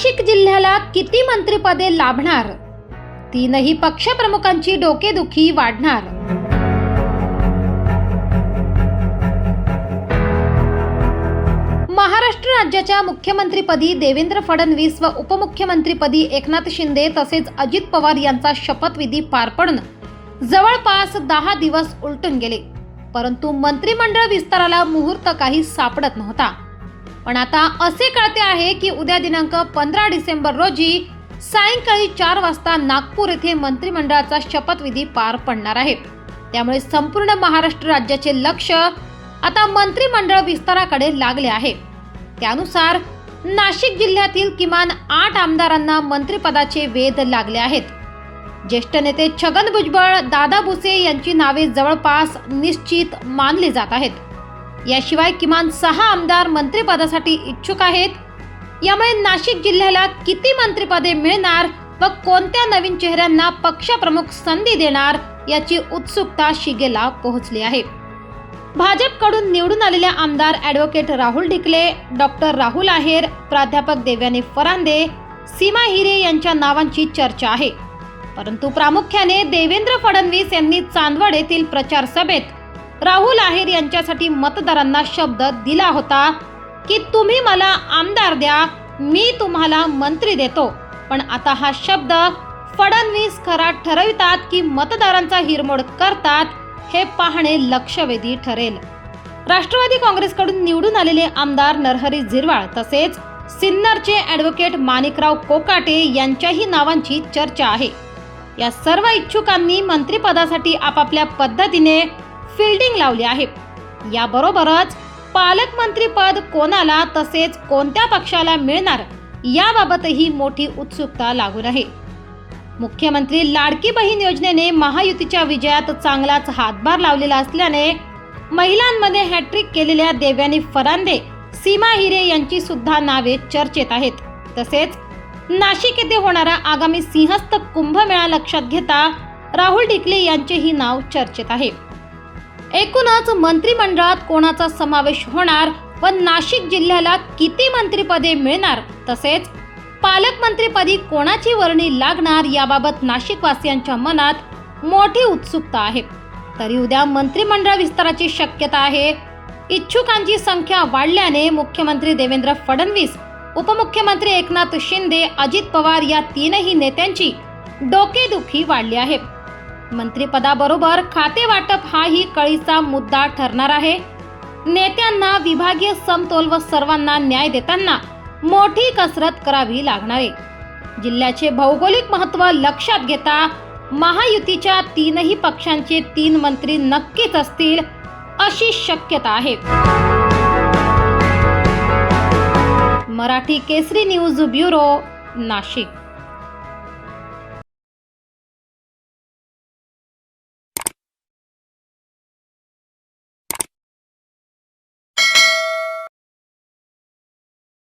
नाशिक जिल्ह्याला किती मंत्रिपदे लाभणार? तीनही पक्षप्रमुखांची डोकेदुखी वाढणार. महाराष्ट्र राज्याच्या मुख्यमंत्रीपदी देवेंद्र फडणवीस व उपमुख्यमंत्रीपदी एकनाथ शिंदे तसेच अजित पवार यांचा शपथविधी पार पडून जवळपास 10 दिवस उलटून गेले, परंतु मंत्रिमंडळ विस्ताराला मुहूर्त काही सापडत नव्हता. पण आता असे कळते आहे की उद्या दिनांक 15 डिसेंबर रोजी सायंकाळी 4 वाजता नागपूर येथे मंत्रिमंडळाचा शपथविधी पार पडणार आहे. त्यामुळे संपूर्ण महाराष्ट्र राज्याचे लक्ष आता मंत्रिमंडळ विस्ताराकडे लागले आहे. त्यानुसार नाशिक जिल्ह्यातील किमान 8 आमदारांना मंत्रिपदाचे वेध लागले आहेत. ज्येष्ठ नेते छगन भुजबळ, दादा भुसे यांची नावे जवळपास निश्चित मानली जात आहेत. याशिवाय किमान 6 आमदार मंत्रिपदासाठी इच्छुक आहेत. यामुळे नाशिक जिल्ह्याला किती मंत्रिपदे मिळणार व कोणत्या नवीन चेहऱ्यांना पक्षप्रमुख संधी देणार याची उत्सुकता शिगेला पोहोचली आहे. भाजपकडून निवडून आलेल्या आमदार ॲडव्होकेट राहुल ढिकले, डॉक्टर राहुल आहेर, प्राध्यापक देवयानी फरांदे, सीमा हिरे यांच्या नावांची चर्चा आहे. परंतु प्रामुख्याने देवेंद्र फडणवीस यांनी चांदवड येथील प्रचार सभेत राहुल आहेर यांच्यासाठी मतदारांना शब्द दिला होता की तुम्ही मला आमदार द्या, मी तुम्हाला मंत्री देतो. पण आता हा शब्द फडणवीस खरा ठरवितात की मतदारांचा हिरमोड करतात हे पाहणे लक्षवेधी ठरेल. राष्ट्रवादी काँग्रेसकडून निवडून आलेले आमदार नरहरी झिरवाळ तसेच सिन्नरचे ॲडव्होकेट माणिकराव कोकाटे यांच्याही नावांची चर्चा आहे. या सर्व इच्छुकांनी मंत्रिपदासाठी आपापल्या पद्धतीने फिल्डिंग लावली आहे. याबरोबरच पालकमंत्रीपद कोणाला तसेच कोणत्या पक्षाला मिळणार याबाबतही मोठी उत्सुकता लागून आहे. मुख्यमंत्री लाडकी बहीण योजनेने महायुतीच्या विजयात चांगलाच हातभार लावलेला असल्याने महिलांमध्ये हॅट्रिक केलेल्या देवयानी फरांदे, सीमा हिरे यांची सुद्धा नावे चर्चेत आहेत. तसेच नाशिक येथे होणारा आगामी सिंहस्थ कुंभमेळा लक्षात घेता राहुल ढिकले यांचेही नाव चर्चेत आहे. एकूणच मंत्रिमंडळात कोणाचा समावेश होणार व नाशिक जिल्ह्याला किती मंत्रिपदे मिळणार तसेच पालकमंत्रीपदी कोणाची वर्णी लागणार याबाबत नाशिकवासियांच्या मनात मोठी उत्सुकता आहे. तरी उद्या मंत्रिमंडळ विस्ताराची शक्यता आहे. इच्छुकांची संख्या वाढल्याने मुख्यमंत्री देवेंद्र फडणवीस, उपमुख्यमंत्री एकनाथ शिंदे, अजित पवार या तीनही नेत्यांची डोकेदुखी वाढली आहे. मंत्रिपदाबरोबर खाते वाटप हाही कळीचा मुद्दा ठरणार आहे. नेत्यांना विभागीय समतोल व सर्वांना न्याय देताना मोठी कसरत करावी लागणार आहे. जिल्ह्याचे भौगोलिक महत्त्व लक्षात घेता महायुतीच्या तीनही पक्षांचे 3 मंत्री नक्कीच असतील अशी शक्यता आहे. मराठी केसरी न्यूज ब्युरो, नाशिक.